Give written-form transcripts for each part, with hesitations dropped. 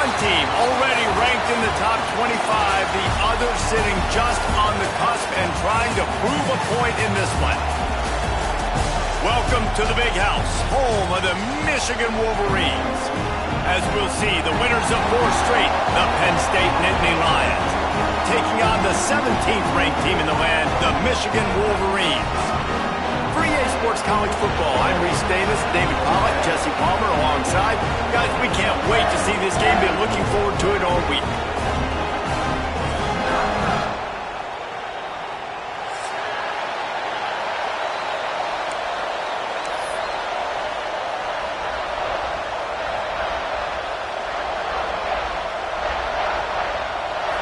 One team already ranked in the top 25, the other sitting just on the cusp and trying to prove a point in this one. Welcome to the Big House, home of the Michigan Wolverines. As we'll see, the winners of 4 straight, the Penn State Nittany Lions, taking on the 17th ranked team in the land, the Michigan Wolverines. For EA Sports College Football, I'm Reese Davis, David Pollack, Jesse Palmer alongside. Guys, we can't wait to see this game. Been looking forward to it all week.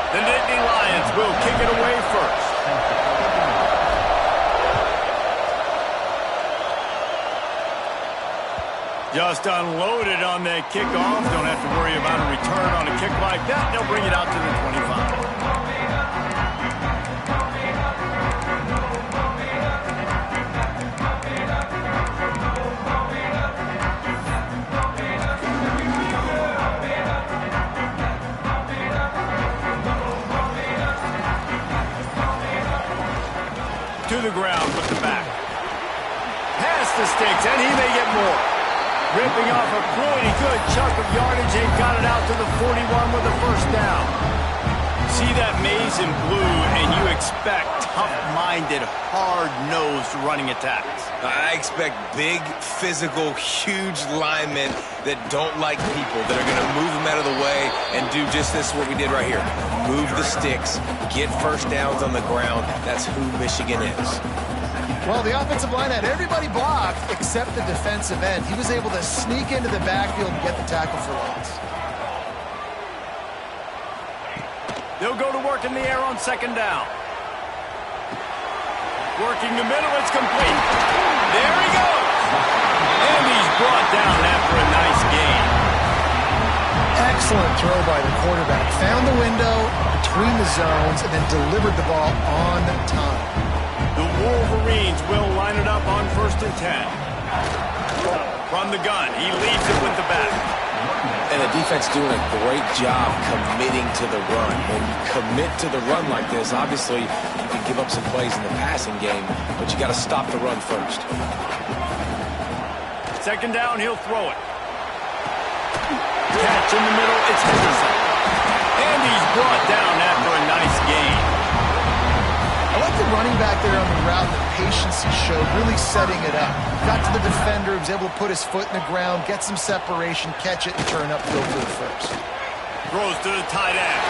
The Nittany Lions will kick it away first. Just unloaded on that kickoff. Don't have to worry about a return on a kick like that. They'll bring it out to the 25. To the ground with the back. Past the sticks, and he may get more. Ripping off a pretty good chunk of yardage and got it out to the 41 with a first down. See that maze in blue, and you expect tough-minded, hard-nosed running attacks. I expect big, physical, huge linemen that don't like people, that are going to move them out of the way and do just this, what we did right here. Move the sticks, get first downs on the ground. That's who Michigan is. Well, the offensive line had everybody blocked except the defensive end. He was able to sneak into the backfield and get the tackle for loss. They'll go to work in the air on second down. Working the middle, it's complete. There he goes. And he's brought down after a nice gain. Excellent throw by the quarterback. Found the window between the zones and then delivered the ball on time. The Wolverines will line it up on 1st and 10. From the gun, he leads it with the back. And the defense doing a great job committing to the run. When you commit to the run like this, obviously you can give up some plays in the passing game, but you got to stop the run first. Second down, he'll throw it. Catch in the middle, it's Henderson. And he's brought down after a nice gain. I like the running back there on the route, the patience he showed, really setting it up. Got to the defender, was able to put his foot in the ground, get some separation, catch it, and turn upfield for the first. Throws to the tight end.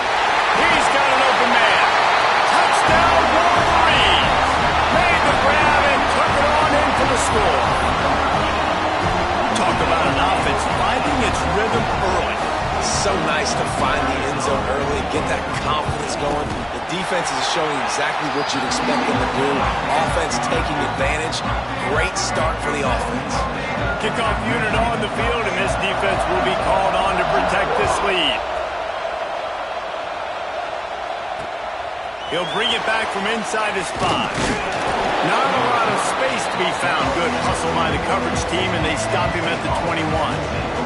He's got an open man. Touchdown, Wolverines! Made the grab and took it on in for the score. Talk about an offense finding its rhythm early. So nice to find the end zone early, get that confidence going. The defense is showing exactly what you'd expect them to do. Offense taking advantage. Great start for the offense. Kickoff unit on the field, and this defense will be called on to protect this lead. He'll bring it back from inside his 5. Not a lot of space to be found. Good hustle by the coverage team, and they stop him at the 21.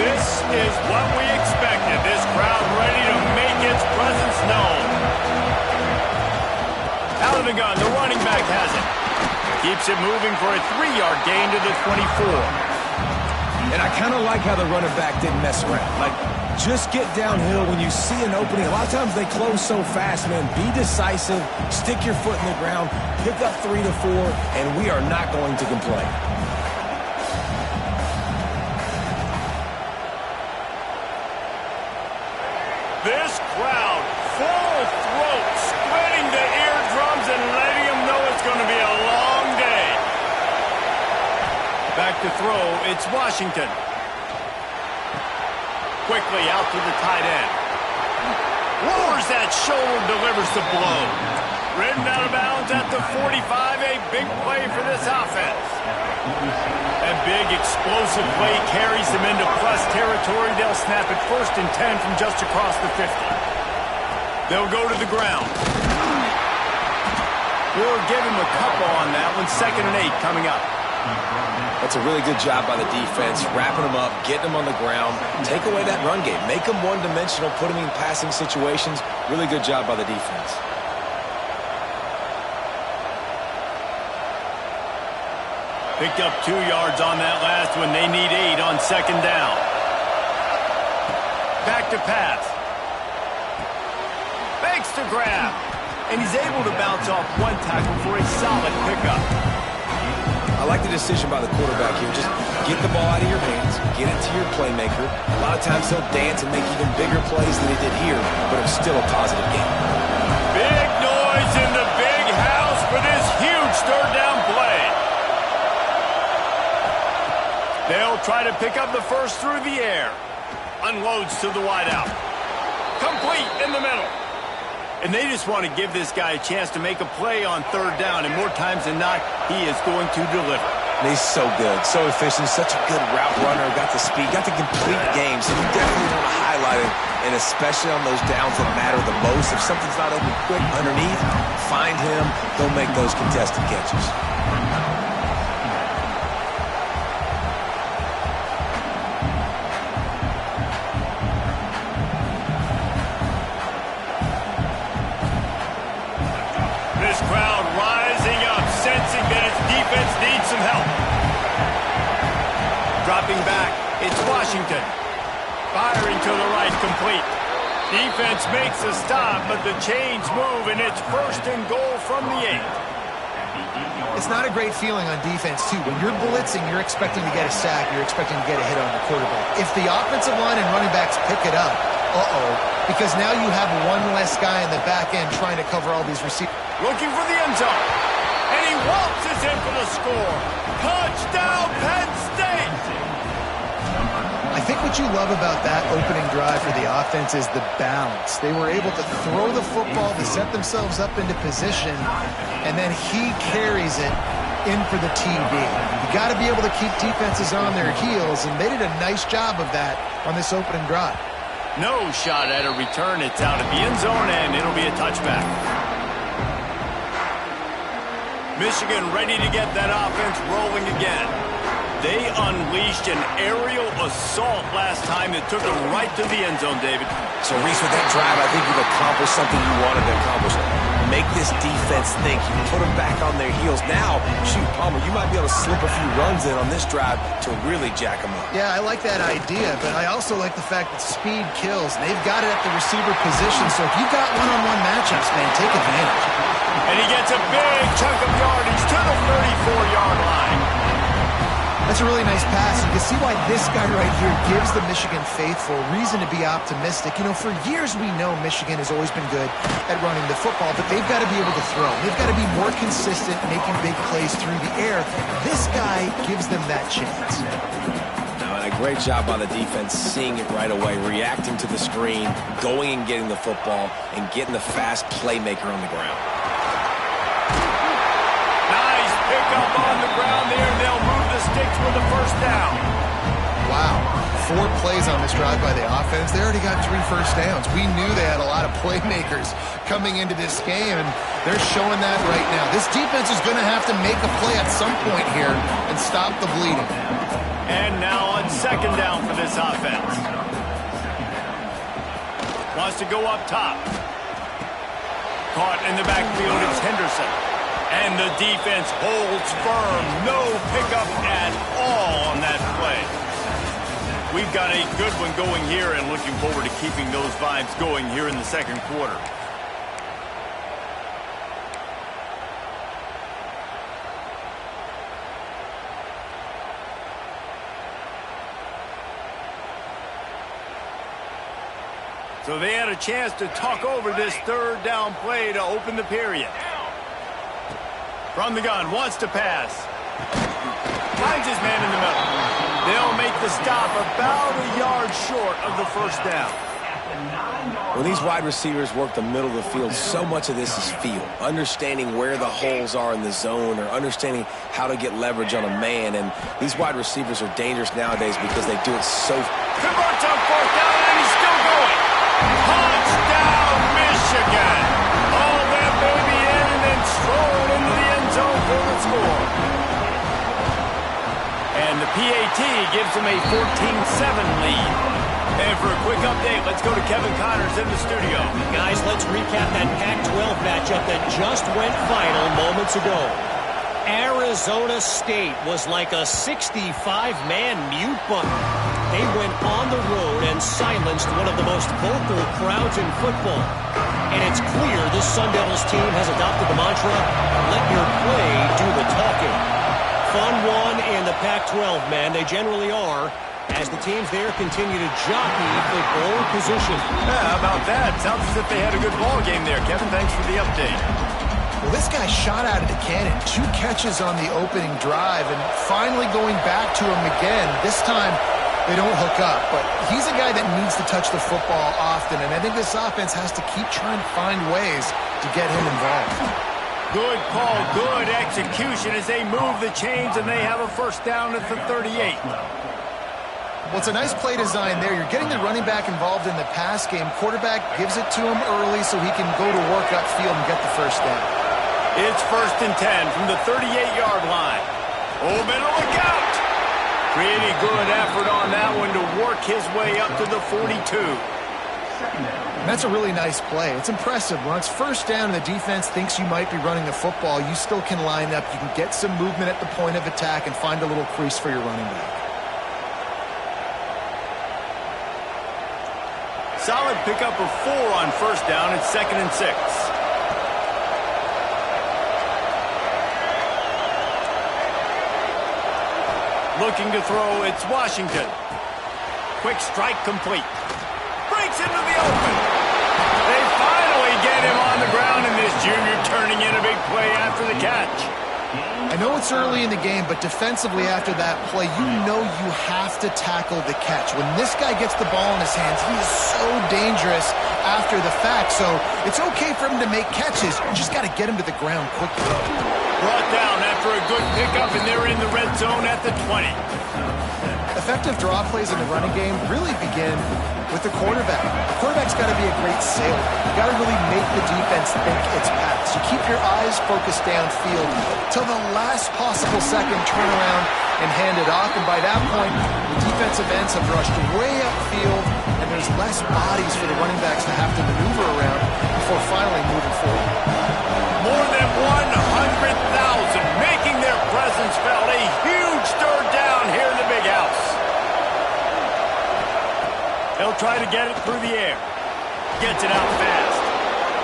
This is what we expected. This crowd ready to make its presence known. Out of the gun, the running back has it. Keeps it moving for a 3-yard gain to the 24. And I kind of like how the running back didn't mess around. Like, just get downhill when you see an opening. A lot of times they close so fast, man. Be decisive, stick your foot in the ground, pick up 3 to 4, and we are not going to complain. This crowd, full throat, splitting the eardrums and letting them know it's going to be a long day. Back to throw, it's Washington. Quickly out to the tight end. Lowers that shoulder, delivers the blow. Ridden out of bounds at the 45, a big play for this offense. That big explosive play carries them into plus territory. They'll snap it 1st and 10 from just across the 50. They'll go to the ground. We'll give him a couple on that one. 2nd and 8 coming up. That's a really good job by the defense, wrapping them up, getting them on the ground, take away that run game, make them one-dimensional, put them in passing situations. Really good job by the defense. Picked up 2 yards on that last one. They need 8 on 2nd down. Back to pass. Fakes to grab. And he's able to bounce off 1 tackle for a solid pickup. I like the decision by the quarterback here. Just get the ball out of your hands, get it to your playmaker. A lot of times he'll dance and make even bigger plays than he did here, but it's still a positive game. Big noise in the big house for this huge 3rd down play. They'll try to pick up the first through the air. Unloads to the wideout. Complete in the middle. And they just want to give this guy a chance to make a play on 3rd down, and more times than not, he is going to deliver. And he's so good, so efficient, such a good route runner, got the speed, got the complete game, so you definitely want to highlight him, and especially on those downs that matter the most. If something's not open quick underneath, find him, go make those contested catches. Dropping back, it's Washington. Firing to the right, complete. Defense makes a stop, but the chains move, and it's 1st and goal from the 8. It's not a great feeling on defense, too. When you're blitzing, you're expecting to get a sack. You're expecting to get a hit on the quarterback. If the offensive line and running backs pick it up, because now you have 1 less guy in the back end trying to cover all these receivers. Looking for the end zone. And he waltzes in for the score. Touchdown, Penn State! I think what you love about that opening drive for the offense is the balance. They were able to throw the football to set themselves up into position, and then he carries it in for the TD. You got to be able to keep defenses on their heels, and they did a nice job of that on this opening drive. No shot at a return. It's out of the end zone, and it'll be a touchback. Michigan ready to get that offense rolling again. They unleashed an aerial assault last time that took them right to the end zone, David. So, Reese, with that drive, I think you've accomplished something you wanted to accomplish. Make this defense think. You put them back on their heels. Now, shoot, Palmer, you might be able to slip a few runs in on this drive to really jack them up. Yeah, I like that idea, but I also like the fact that speed kills. They've got it at the receiver position, so if you've got one-on-one matchups, man, take advantage. And he gets a big chunk of yardage to the 34-yard line. That's a really nice pass. You can see why this guy right here gives the Michigan faithful reason to be optimistic. You know, for years we know Michigan has always been good at running the football, but they've got to be able to throw. They've got to be more consistent making big plays through the air. This guy gives them that chance. And a great job by the defense seeing it right away, reacting to the screen, going and getting the football, and getting the fast playmaker on the ground. Nice pick up on the ground there, and they'll move the sticks for the 1st down. Wow. 4 plays on this drive by the offense. They already got 3 first downs. We knew they had a lot of playmakers coming into this game, and they're showing that right now. This defense is going to have to make a play at some point here and stop the bleeding. And now on 2nd down for this offense. Wants to go up top. Caught in the backfield, it's Henderson. And the defense holds firm. No pickup at all on that play. We've got a good one going here, and looking forward to keeping those vibes going here in the 2nd quarter. So they had a chance to talk over this 3rd down play to open the period. From the gun, wants to pass. Finds his man in the middle. They'll make the stop about a yard short of the 1st down. When these wide receivers work the middle of the field, so much of this is feel. Understanding where the holes are in the zone, or understanding how to get leverage on a man. And these wide receivers are dangerous nowadays because they do it so... Converts on 4th down, and he's still going. Touchdown, Michigan. All that baby in and then strolling PAT gives them a 14-7 lead. And for a quick update, let's go to Kevin Connors in the studio. Guys, let's recap that Pac-12 matchup that just went final moments ago. Arizona State was like a 65-man mute button. They went on the road and silenced one of the most vocal crowds in football. And it's clear this Sun Devils team has adopted the mantra, let your play do the talking. Fun one in the Pac-12, man. They generally are, as the teams there continue to jockey for goal position. Yeah, how about that? Sounds as if they had a good ball game there. Kevin, thanks for the update. Well, this guy shot out of the cannon. 2 catches on the opening drive, and finally going back to him again. This time, they don't hook up, but he's a guy that needs to touch the football often, and I think this offense has to keep trying to find ways to get him involved. Good call, good execution as they move the chains, and they have a first down at the 38. Well, it's a nice play design there. You're getting the running back involved in the pass game. Quarterback gives it to him early so he can go to work upfield and get the first down. It's 1st and 10 from the 38-yard line. Oh, better look out! Pretty good effort on that one to work his way up to the 42. And that's a really nice play. It's impressive. When it's first down and the defense thinks you might be running the football, you still can line up. You can get some movement at the point of attack and find a little crease for your running back. Solid pickup of 4 on first down. It's 2nd and 6. Looking to throw, it's Washington. Quick strike complete. Breaks into the open. They finally get him on the ground, and this junior turning in a big play after the catch. I know it's early in the game, but defensively after that play, you know you have to tackle the catch. When this guy gets the ball in his hands, he is so dangerous after the fact. So it's okay for him to make catches. You just got to get him to the ground quickly. Brought down after a good pickup, and they're in the red zone at the 20. Effective draw plays in the running game really begin with the quarterback. The quarterback's got to be a great sailor. You got to really make the defense think it's paths. You keep your eyes focused downfield till the last possible second, turn around and hand it off. And by that point, the defensive ends have rushed way upfield, and there's less bodies for the running backs to have to maneuver around before finally moving forward. More than 100,000 making their presence felt. A huge third down here in the big house. They'll try to get it through the air. Gets it out fast.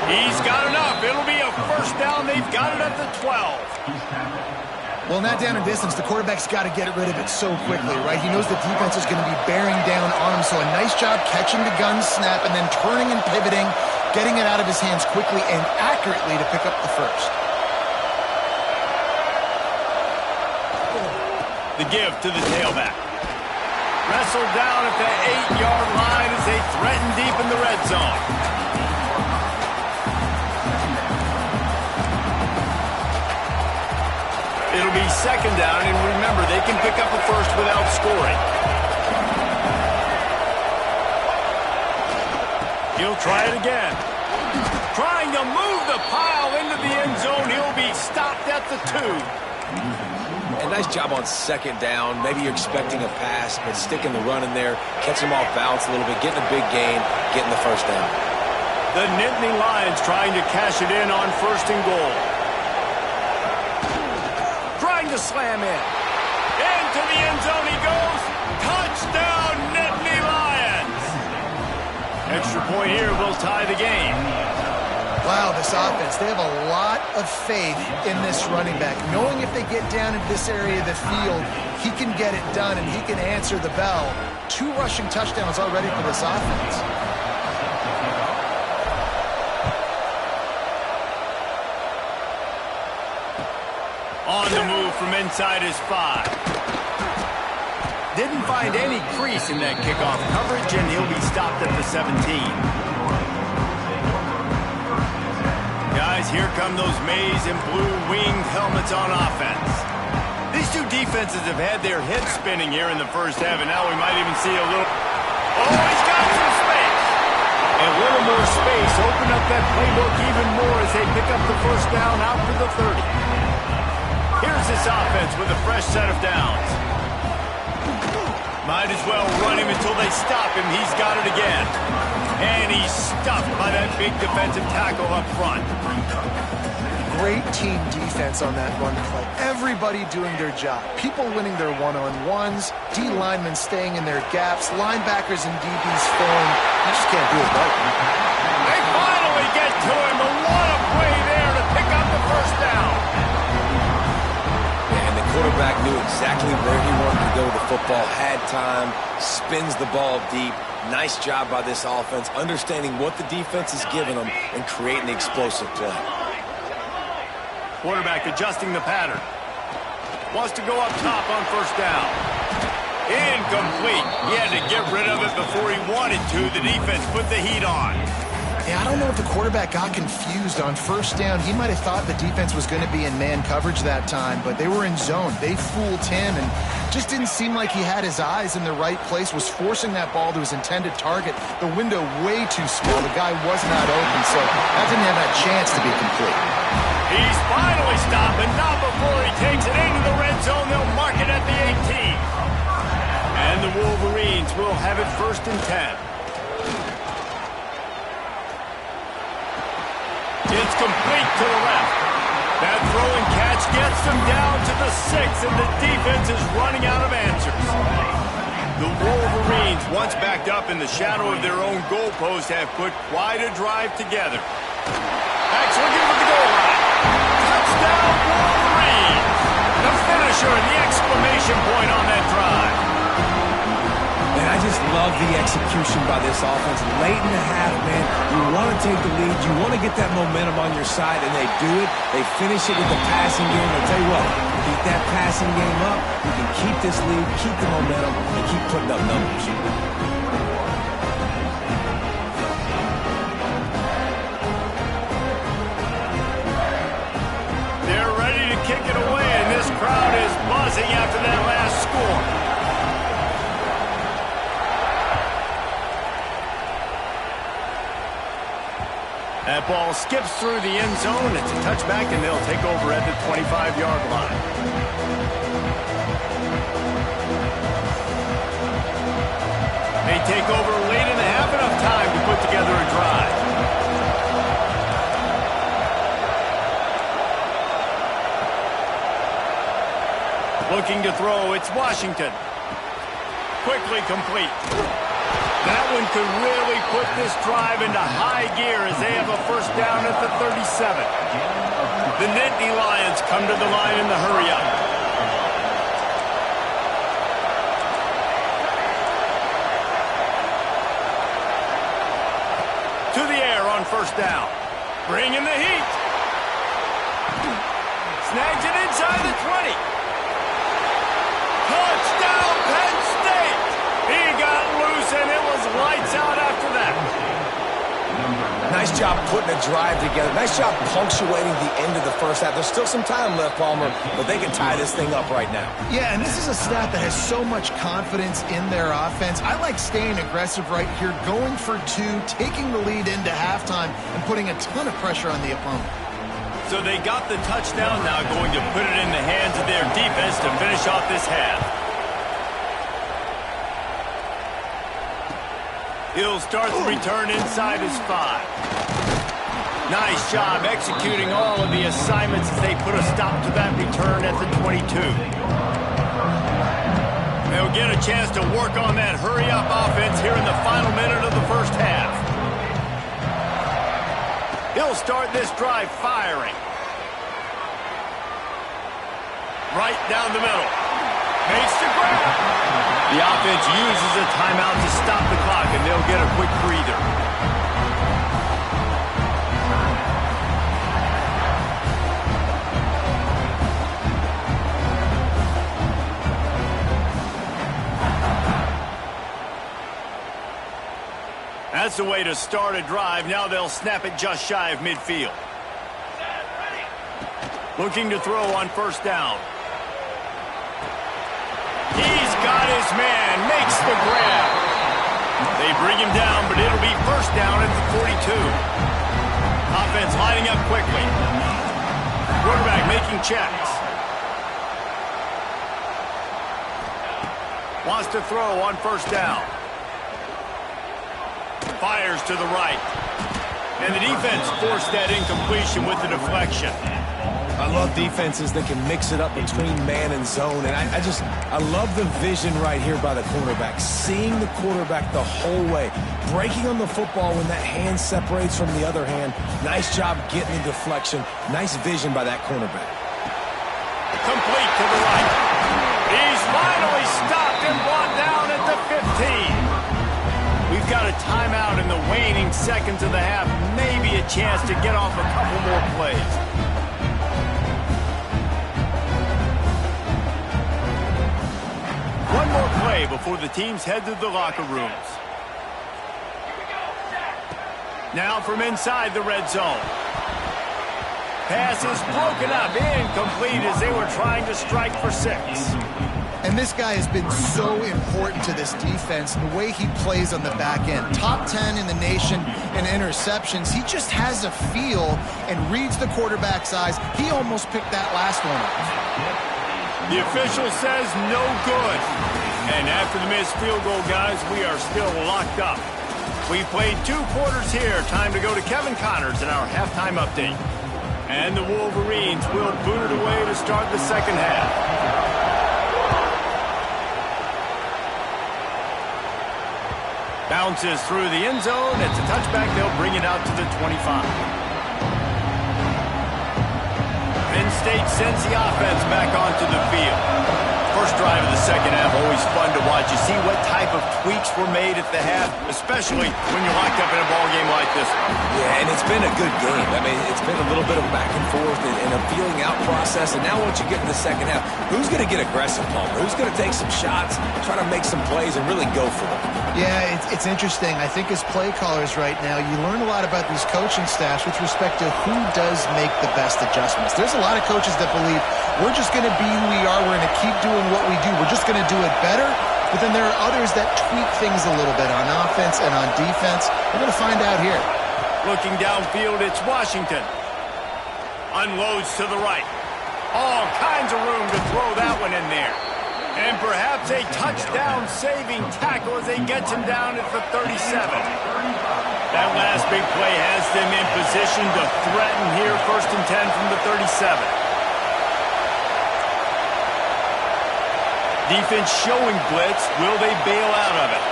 He's got enough. It'll be a first down. They've got it at the 12. Well, not down in distance. The quarterback's got to get rid of it so quickly, right? He knows the defense is going to be bearing down on him. So a nice job catching the gun snap and then turning and pivoting, getting it out of his hands quickly and accurately to pick up the first. The give to the tailback. Wrestled down at the 8-yard line as they threaten deep in the red zone. It'll be 2nd down, and remember, they can pick up a first without scoring. He'll try it again. Trying to move the pile into the end zone. He'll be stopped at the 2. And nice job on 2nd down. Maybe you're expecting a pass, but sticking the run in there, catching them off balance a little bit, getting a big gain, getting the first down. The Nittany Lions trying to cash it in on 1st and goal. Trying to slam in. Into the end zone he goes. Touchdown, Nittany Lions. Extra point here will tie the game. Wow, this offense, they have a lot of faith in this running back. Knowing if they get down into this area of the field, he can get it done and he can answer the bell. 2 rushing touchdowns already for this offense. On the move from inside his 5. Didn't find any crease in that kickoff coverage, and he'll be stopped at the 17. Guys, here come those maize and blue winged helmets on offense. These two defenses have had their heads spinning here in the first half, and now we might even see a little... Oh, he's got some space! A little more space. Open up that playbook even more as they pick up the first down out to the 30. Here's this offense with a fresh set of downs. Might as well run him until they stop him. He's got it again. And he's stuffed by that big defensive tackle up front. Great team defense on that run play. Everybody doing their job. People winning their one-on-ones, D linemen staying in their gaps, linebackers and DBs filling. You just can't do it right. They finally get to him, but what a play there to pick up the first down. And the quarterback knew exactly where he wanted to go with the football, had time, spins the ball deep. Nice job by this offense, understanding what the defense is giving them and creating the explosive play. Quarterback adjusting the pattern. Wants to go up top on first down. Incomplete. He had to get rid of it before he wanted to. The defense put the heat on. Yeah, I don't know if the quarterback got confused on first down. He might have thought the defense was going to be in man coverage that time, but they were in zone. They fooled him and just didn't seem like he had his eyes in the right place, was forcing that ball to his intended target. The window way too small. The guy was not open, so that didn't have that chance to be complete. He's finally stopped, but not before he takes it into the red zone. They'll mark it at the 18. And the Wolverines will have it 1st and 10. It's complete to the left. That throw and catch gets them down to the 6, and the defense is running out of answers. The Wolverines, once backed up in the shadow of their own goalpost, have put quite a drive together. Backs looking for the goal line. Touchdown, Wolverines! The finisher and the exclamation point on that drive. And I just love the execution by this offense. Late in the half, man, you want to take the lead. You want to get that momentum on your side, and they do it. They finish it with the passing game. I'll tell you what, keep that passing game up. You can keep this lead, keep the momentum, and keep putting up numbers. They're ready to kick it away, and this crowd is buzzing after that last score. That ball skips through the end zone. It's a touchback, and they'll take over at the 25-yard line. They take over late in the half, enough time to put together a drive. Looking to throw, it's Washington. Quickly complete. That one could really put this drive into high gear as they have a first down at the 37. The Nittany Lions come to the line in the hurry-up. To the air on first down. Bringing the heat. Snags it inside the 20. Touchdown, Penn State! He got loose, and it was lights out after that. Nice job putting a drive together. Nice job punctuating the end of the first half. There's still some time left, Palmer, but they can tie this thing up right now. Yeah, and this is a staff that has so much confidence in their offense. I like staying aggressive right here, going for 2, taking the lead into halftime, and putting a ton of pressure on the opponent. So they got the touchdown, now going to put it in the hands of their defense to finish off this half. He'll start the return inside his 5. Nice job executing all of the assignments as they put a stop to that return at the 22. They'll get a chance to work on that hurry-up offense here in the final minute of the first half. He'll start this drive firing. Right down the middle. Makes the grab. The offense uses a timeout to stop the clock, and they'll get a quick breather. That's the way to start a drive. Now they'll snap it just shy of midfield. Looking to throw on first down. He's got his man, makes the grab. They bring him down, but it'll be first down at the 42. Offense lining up quickly. Quarterback making checks. Wants to throw on first down. Fires to the right. And the defense forced that incompletion with the deflection. I love defenses that can mix it up between man and zone. And I love the vision right here by the cornerback. Seeing the quarterback the whole way. Breaking on the football when that hand separates from the other hand. Nice job getting the deflection. Nice vision by that cornerback. Complete to the right. He's finally stopped and brought down at the 15. We've got a timeout in the waning seconds of the half. Maybe a chance to get off a couple more plays. One more play before the teams head to the locker rooms. Now from inside the red zone. Pass is broken up, incomplete as they were trying to strike for 6. And this guy has been so important to this defense, the way he plays on the back end. Top 10 in the nation in interceptions. He just has a feel and reads the quarterback's eyes. He almost picked that last one up. The official says no good. And after the missed field goal, guys, we are still locked up. We've played 2 quarters here. Time to go to Kevin Connors in our halftime update. And the Wolverines will boot it away to start the second half. Bounces through the end zone. It's a touchback. They'll bring it out to the 25. Penn State sends the offense back onto the field. First drive of the second half, always fun to watch. You see what type of tweaks were made at the half, especially when you're locked up in a ball game like this one. Yeah, and it's been a good game. I mean, it's been a little bit of back and forth and a feeling out process. And now once you get in the second half, who's going to get aggressive, Palmer? Who's going to take some shots, try to make some plays, and really go for it? Yeah, it's interesting. I think as play callers right now, you learn a lot about these coaching staffs with respect to who does make the best adjustments. There's a lot of coaches that believe we're just going to be who we are. We're going to keep doing what we do. We're just going to do it better. But then there are others that tweak things a little bit on offense and on defense. We're going to find out here. Looking downfield, it's Washington. Unloads to the right. All kinds of room to throw that one in there. And perhaps a touchdown-saving tackle as they gets him down at the 37. That last big play has them in position to threaten here, 1st and 10 from the 37. Defense showing blitz. Will they bail out of it?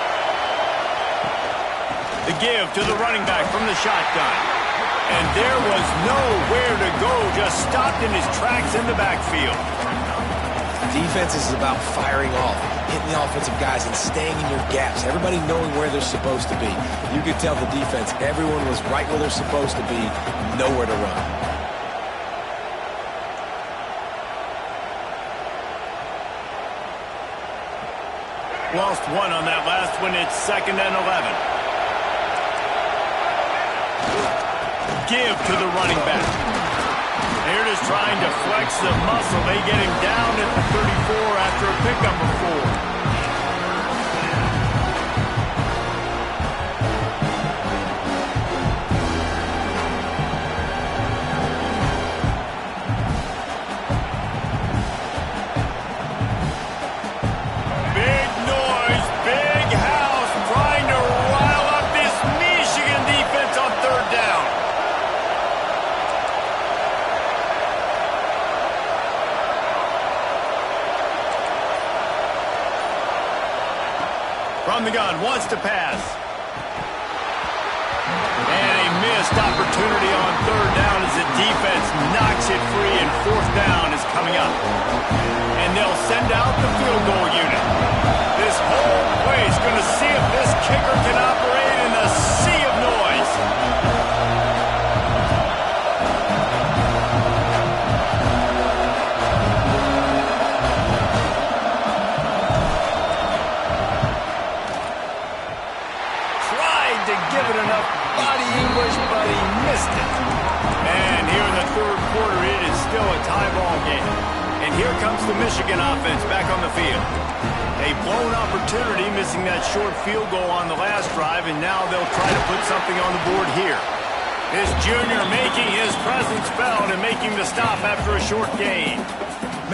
The give to the running back from the shotgun. And there was nowhere to go, just stopped in his tracks in the backfield. Defense is about firing off, hitting the offensive guys and staying in your gaps. Everybody knowing where they're supposed to be. You could tell the defense, everyone was right where they're supposed to be, nowhere to run. Lost one on that last one. It's 2nd and 11. Give to the running back. They're just trying to flex the muscle. They get him down at the 34 after a pickup of 4. Big noise, big house, trying to rile up this Michigan defense on 3rd down. From the gun, wants to pass. And a missed opportunity on 3rd down as the defense knocks it free, and 4th down is coming up. And they'll send out the field goal unit. This whole play is going to see if this kicker can operate in a sea of noise. Give it enough body English, but he missed it. And here in the 3rd quarter, it is still a tie ball game. And here comes the Michigan offense back on the field. A blown opportunity, missing that short field goal on the last drive, and now they'll try to put something on the board here. This junior making his presence felt and making the stop after a short gain.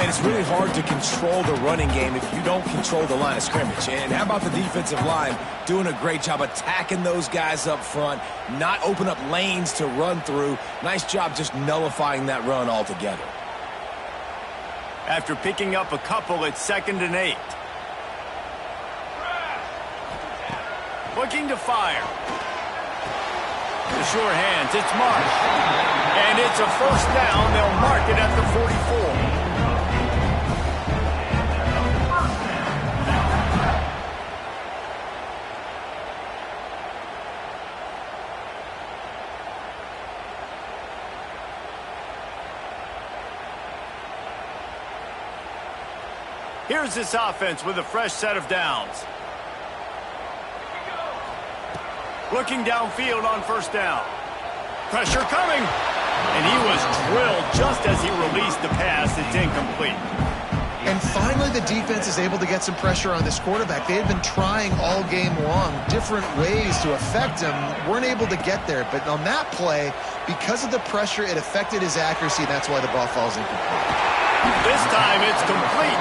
Man, it's really hard to control the running game if you don't control the line of scrimmage. And how about the defensive line doing a great job attacking those guys up front, not open up lanes to run through. Nice job just nullifying that run altogether. After picking up a couple, it's 2nd and 8. Looking to fire. The sure hands, it's Marsh. And it's a first down. They'll mark it at the 44. Here's this offense with a fresh set of downs. Looking downfield on first down. Pressure coming. And he was drilled just as he released the pass. It's incomplete. And finally, the defense is able to get some pressure on this quarterback. They had been trying all game long different ways to affect him. Weren't able to get there. But on that play, because of the pressure, it affected his accuracy. That's why the ball falls incomplete. This time it's complete.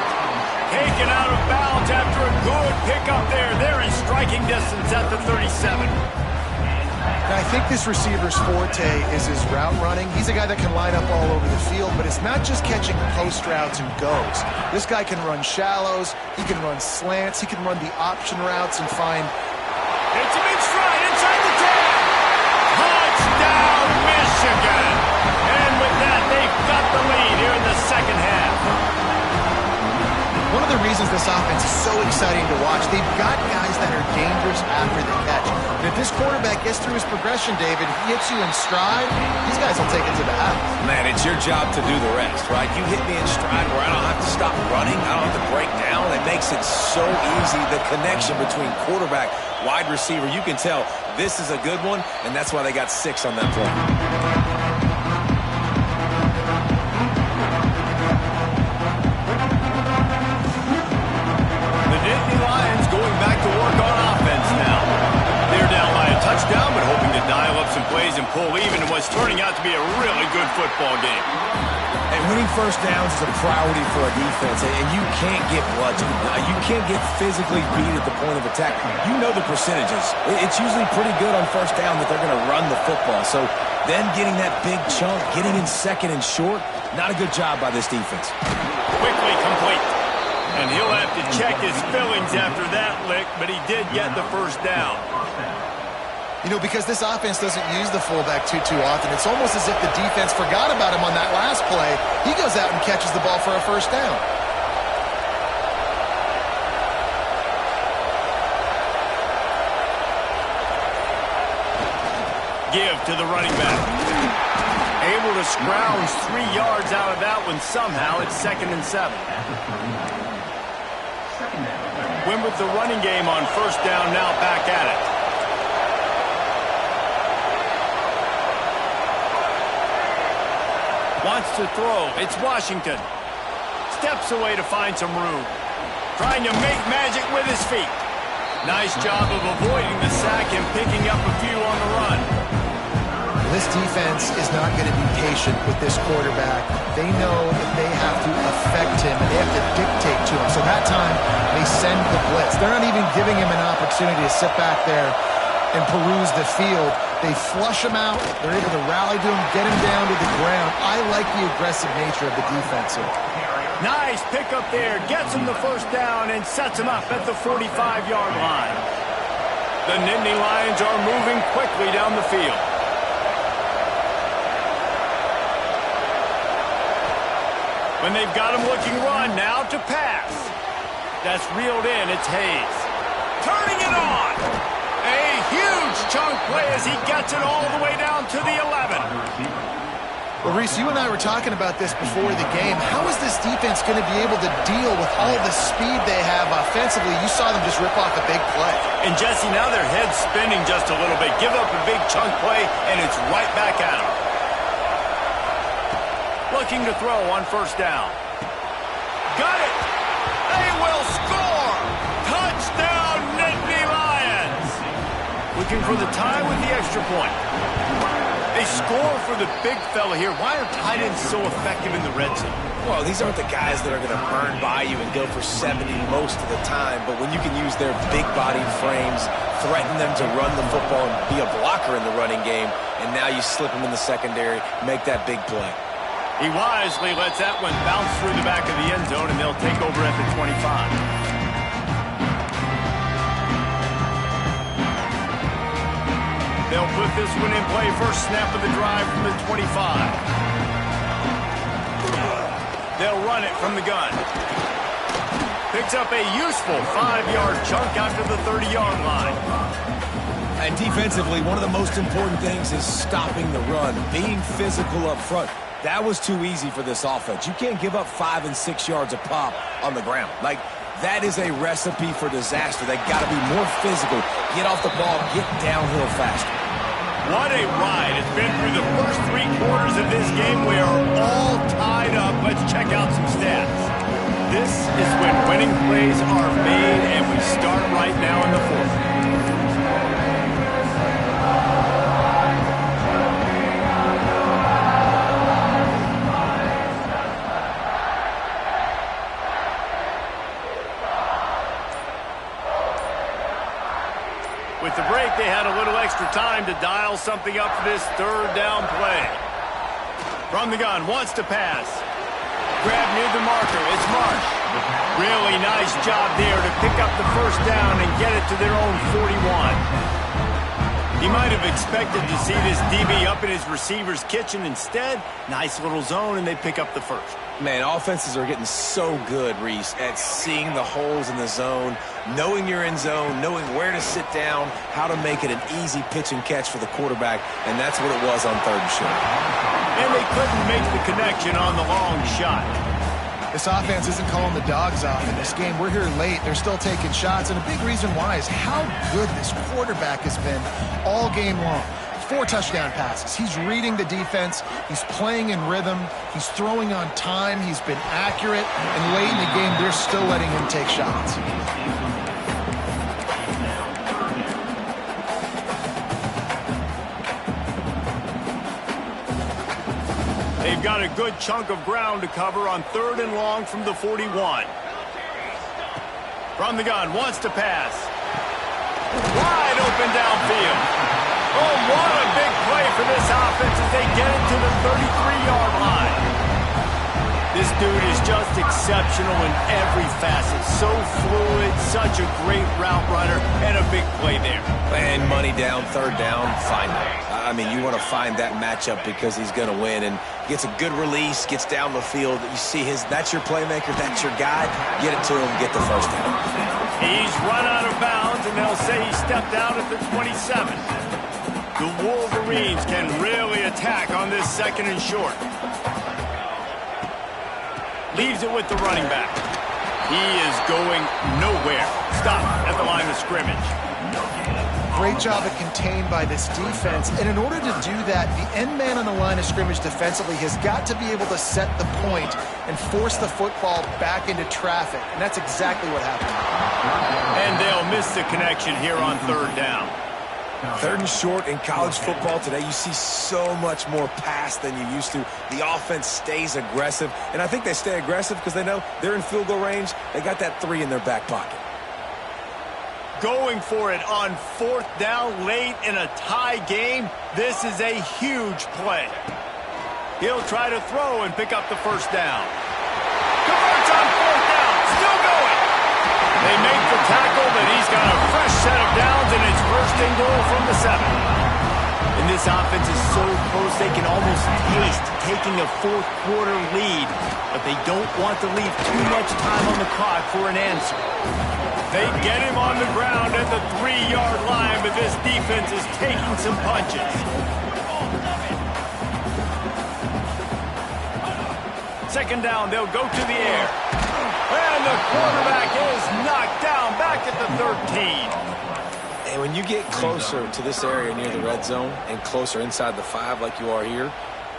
Taken out of bounds after a good pickup there. They're in striking distance at the 37. Now, I think this receiver's forte is his route running. He's a guy that can line up all over the field, but it's not just catching post routes and goes. This guy can run shallows, he can run slants, he can run the option routes and find... It's a big stride inside the 10. Touchdown, Michigan. And with that, they've got the lead here in the second half. One of the reasons this offense is so exciting to watch, they've got guys that are dangerous after the catch. And if this quarterback gets through his progression, David, he hits you in stride, these guys will take it to the house. Man, it's your job to do the rest, right? You hit me in stride where I don't have to stop running, I don't have to break down. It makes it so easy, the connection between quarterback, wide receiver. You can tell this is a good one, and that's why they got 6 on that play. Touchdown, but hoping to dial up some plays and pull even in what's turning out to be a really good football game. And winning first downs is a priority for a defense, and you can't get bludgeoned. You can't get physically beat at the point of attack. You know the percentages. It's usually pretty good on first down that they're going to run the football. So then getting that big chunk, getting in second and short, not a good job by this defense. Quickly complete. And he'll have to check his fillings after that lick, but he did get the first down. You know, because this offense doesn't use the fullback too often, it's almost as if the defense forgot about him on that last play. He goes out and catches the ball for a first down. Give to the running back. Able to scrounge 3 yards out of that one somehow. It's 2nd and 7. Win with the running game on first down, now back at it. Wants to throw. It's Washington. Steps away to find some room. Trying to make magic with his feet. Nice job of avoiding the sack and picking up a few on the run. This defense is not going to be patient with this quarterback. They know that they have to affect him, and they have to dictate to him. So that time, they send the blitz. They're not even giving him an opportunity to sit back there and peruse the field. They flush him out. They're able to rally to him, get him down to the ground. I like the aggressive nature of the defense here. Nice pickup there. Gets him the first down and sets him up at the 45-yard line. The Nittany Lions are moving quickly down the field. When they've got him looking run, now to pass. That's reeled in. It's Hayes. Turning it on. A huge chunk play as he gets it all the way down to the 11. Well, Reese, you and I were talking about this before the game. How is this defense going to be able to deal with all the speed they have offensively? You saw them just rip off a big play. And, Jesse, now their head's spinning just a little bit. Give up a big chunk play, and it's right back at them. Looking to throw on first down. Got it! They will score! Touchdown, Nittany Lions! Looking for the tie with the extra point. They score for the big fella here. Why are tight ends so effective in the red zone? Well, these aren't the guys that are going to burn by you and go for 70 most of the time, but when you can use their big-bodied frames, threaten them to run the football and be a blocker in the running game, and now you slip them in the secondary, make that big play. He wisely lets that one bounce through the back of the end zone, and they'll take over at the 25. They'll put this one in play. First snap of the drive from the 25. They'll run it from the gun. Picks up a useful 5-yard chunk after the 30-yard line. And defensively, one of the most important things is stopping the run, being physical up front. That was too easy for this offense. You can't give up 5 and 6 yards a pop on the ground. Like, that is a recipe for disaster. They got to be more physical, get off the ball, get downhill faster. What a ride. It's been through the first 3 quarters of this game. We are all tied up. Let's check out some stats. This is when winning plays are made, and we start right now in the fourth. With the break, they had a little extra time to dial something up for this third down play. From the gun, wants to pass. Grab near the marker, it's Mich. Really nice job there to pick up the first down and get it to their own 41. He might have expected to see this DB up in his receiver's kitchen. Instead, nice little zone, and they pick up the first. Man, offenses are getting so good, Reese, at seeing the holes in the zone, knowing you're in zone, knowing where to sit down, how to make it an easy pitch and catch for the quarterback, and that's what it was on third and short. And they couldn't make the connection on the long shot. This offense isn't calling the dogs off in this game. We're here late. They're still taking shots, and a big reason why is how good this quarterback has been all game long. 4 touchdown passes. He's reading the defense. He's playing in rhythm. He's throwing on time. He's been accurate. And late in the game, they're still letting him take shots. They've got a good chunk of ground to cover on third and long from the 41. From the gun, wants to pass. Wide open downfield. Oh, what a big play for this offense as they get it to the 33-yard line. This dude is just exceptional in every facet. So fluid, such a great route runner, and a big play there. And money down, third down, find him. I mean, you want to find that matchup because he's going to win, and gets a good release, gets down the field. You see that's your playmaker, that's your guy. Get it to him, get the first down. He's run out of bounds, and they'll say he stepped out at the 27. The Wolverines can really attack on this second and short. Leaves it with the running back. He is going nowhere. Stop at the line of scrimmage. Great job at contained by this defense. And in order to do that, the end man on the line of scrimmage defensively has got to be able to set the point and force the football back into traffic. And that's exactly what happened. And they'll miss the connection here on third down. Third and short in college football today, you see so much more pass than you used to. The offense stays aggressive, and I think they stay aggressive because they know they're in field goal range. They got that 3 in their back pocket. Going for it on fourth down late in a tie game. This is a huge play. He'll try to throw and pick up the first down. Converts on fourth down, still going. They make the tackle, but he's got a fresh set of downs, and it's first and goal from the 7. And this offense is so close they can almost taste taking a fourth quarter lead, but they don't want to leave too much time on the clock for an answer. They get him on the ground at the 3-yard line, but this defense is taking some punches. Second down, they'll go to the air. And the quarterback is knocked down back at the 13. And when you get closer to this area near the red zone and closer inside the 5 like you are here,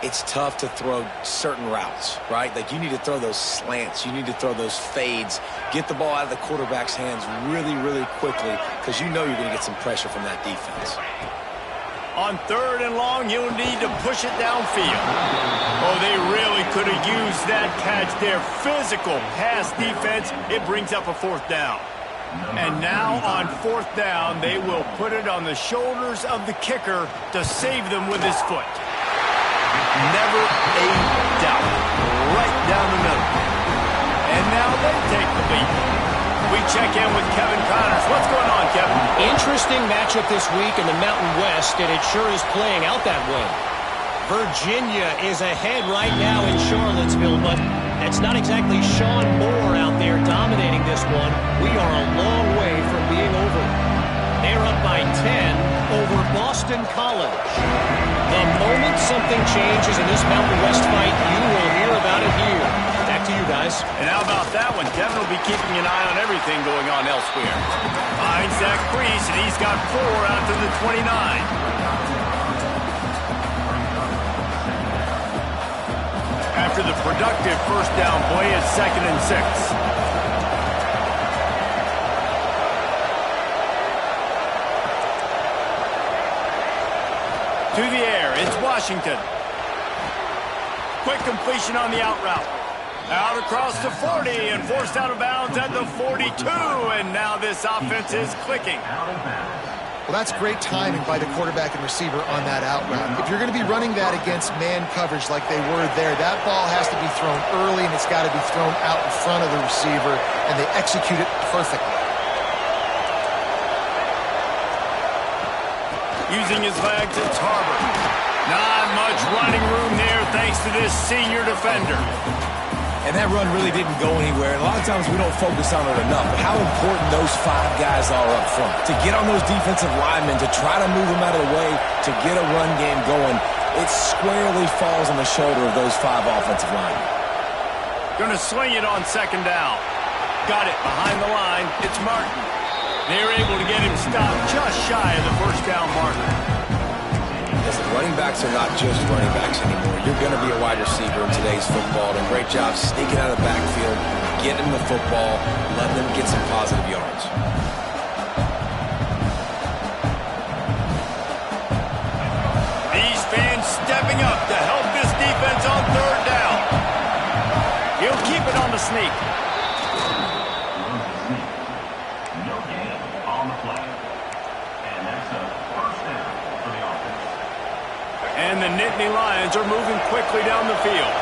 it's tough to throw certain routes, right? Like you need to throw those slants. You need to throw those fades. Get the ball out of the quarterback's hands really, really quickly because you know you're going to get some pressure from that defense. On 3rd and long, you'll need to push it downfield. Oh, they really could have used that catch there. Physical pass defense. It brings up a 4th down. And now on 4th down, they will put it on the shoulders of the kicker to save them with his foot. Never a doubt. Right down the middle. And now they take the lead. We check in with Kevin Connors. What's going on, Kevin? Interesting matchup this week in the Mountain West, and it sure is playing out that way. Virginia is ahead right now in Charlottesville, but that's not exactly Sean Moore out there dominating this one. We are a long way from being over. They're up by 10 over Boston College. The moment something changes in this Mountain West fight, you will hear about it here. Back to you guys. And how about that one? Kevin will be keeping an eye on everything going on elsewhere. Finds that crease, and he's got 4 out to the 29. After the productive 1st down play, it's 2nd and 6. To the air, it's Washington. Quick completion on the out route. Out across the 40 and forced out of bounds at the 42. And now this offense is clicking. Well, that's great timing by the quarterback and receiver on that out route. If you're going to be running that against man coverage like they were there, that ball has to be thrown early and it's got to be thrown out in front of the receiver, and they execute it perfectly. Using his legs, it's Harbor. Not much running room there thanks to this senior defender. And that run really didn't go anywhere. And a lot of times we don't focus on it enough. But how important those 5 guys are up front. To get on those defensive linemen, to try to move them out of the way, to get a run game going, it squarely falls on the shoulder of those 5 offensive linemen. Going to sling it on 2nd down. Got it behind the line. It's Martin. They're able to get him stopped just shy of the 1st down marker. Listen, running backs are not just running backs anymore. You're going to be a wide receiver in today's football. And great job sneaking out of the backfield, getting the football, letting them get some positive yards. These fans stepping up to help this defense on 3rd down. He'll keep it on the sneak. And the Nittany Lions are moving quickly down the field.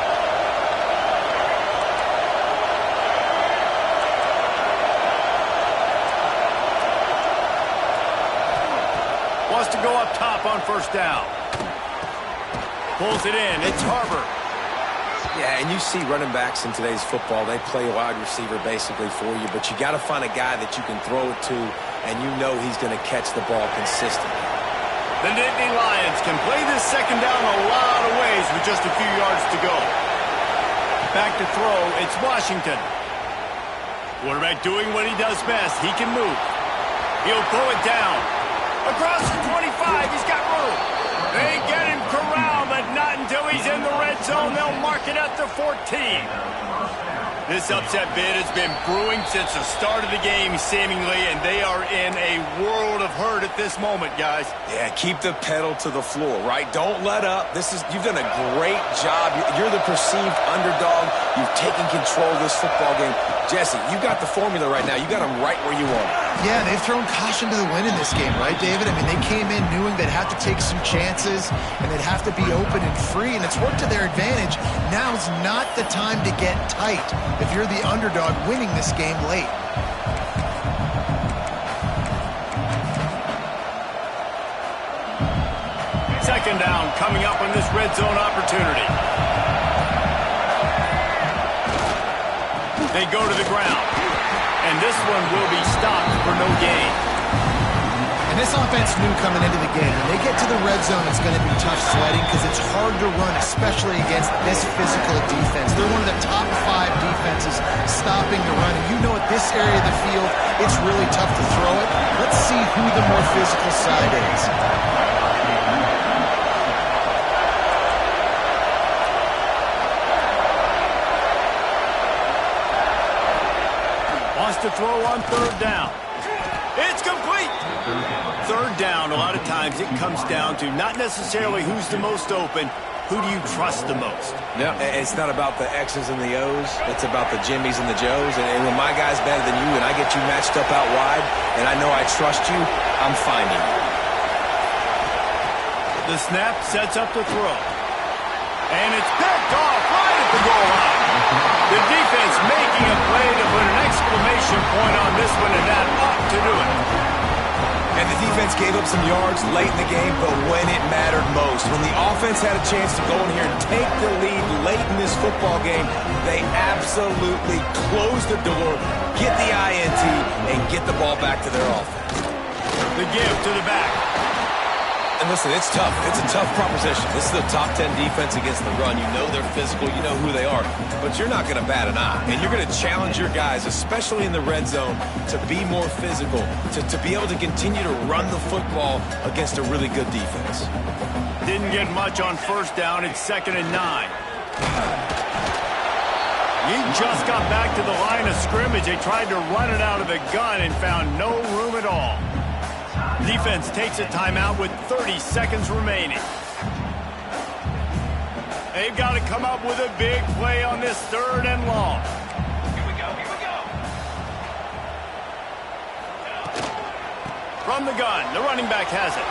Wants to go up top on 1st down. Pulls it in. It's Harbor. Yeah, and you see running backs in today's football, they play wide receiver basically for you, but you got to find a guy that you can throw it to, and you know he's going to catch the ball consistently. The Nittany Lions can play this 2nd down a lot of ways with just a few yards to go. Back to throw, it's Washington. Quarterback doing what he does best. He can move. He'll throw it down. Across the 25, he's got room. They get him corralled, but not until he's in the red zone. They'll mark it at the 14. This upset bid has been brewing since the start of the game, seemingly, and they are in a world of hurt at this moment, guys. Yeah, keep the pedal to the floor, right? Don't let up. You've done a great job. You're the perceived underdog. You've taken control of this football game. Jesse, you got the formula right now. You got them right where you want them. Yeah, they've thrown caution to the wind in this game, right, David? I mean, they came in knowing they'd have to take some chances and they'd have to be open and free, and it's worked to their advantage. Now's not the time to get tight if you're the underdog winning this game late. Second down coming up on this red zone opportunity. They go to the ground. And this one will be stopped for no gain. And this offense knew coming into the game, when they get to the red zone, it's going to be tough sledding because it's hard to run, especially against this physical defense. They're one of the top 5 defenses stopping the run. And you know at this area of the field, it's really tough to throw it. Let's see who the more physical side is. To throw on 3rd down. It's complete. Third down, a lot of times it comes down to not necessarily who's the most open, who do you trust the most? Yeah, it's not about the X's and the O's. It's about the Jimmies and the Joes. And when my guy's better than you and I get you matched up out wide and I know I trust you, I'm finding you. The snap sets up the throw. And it's picked off right at the goal line. The defense making a play to put an exclamation point on this one, and that ought to do it. And the defense gave up some yards late in the game, but when it mattered most, when the offense had a chance to go in here and take the lead late in this football game, they absolutely closed the door, get the INT, and get the ball back to their offense. The give to the back. And listen, it's tough. It's a tough proposition. This is the top 10 defense against the run. You know they're physical. You know who they are. But you're not going to bat an eye. And you're going to challenge your guys, especially in the red zone, to be more physical, to be able to continue to run the football against a really good defense. Didn't get much on first down. It's 2nd and 9. He just got back to the line of scrimmage. They tried to run it out of the gun and found no room at all. Defense takes a timeout with 30 seconds remaining. They've got to come up with a big play on this 3rd and long. Here we go. From the gun, the running back has it.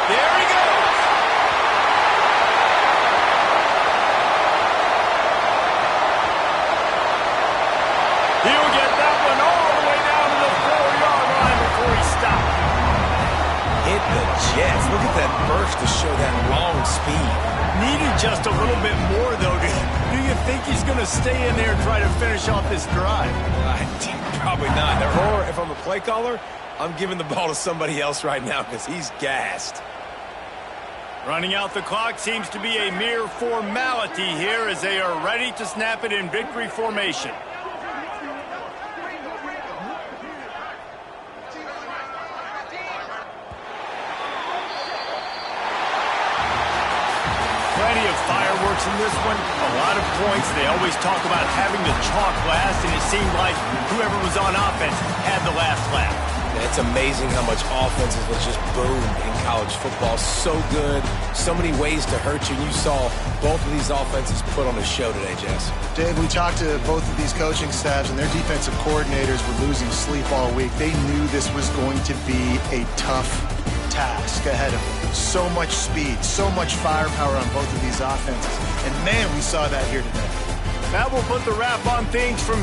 There he goes. He'll get that one all the way down to the 4-yard line before he stops. Hit the Jets. Look at that burst to show that long speed. Needed just a little bit more, though. Do you think he's going to stay in there and try to finish off this drive? Probably not. Or if I'm a play caller, I'm giving the ball to somebody else right now because he's gassed. Running out the clock seems to be a mere formality here as they are ready to snap it in victory formation. Plenty of fireworks in this one, a lot of points. They always talk about having the chalk last, and it seemed like whoever was on offense had the last laugh. It's amazing how much offense has just boomed in college football. So good, so many ways to hurt you. You saw both of these offenses put on a show today, Jess. Dave, we talked to both of these coaching staffs, and their defensive coordinators were losing sleep all week. They knew this was going to be a tough task ahead of them. So much speed, so much firepower on both of these offenses. And, man, we saw that here today. That will put the wrap on things from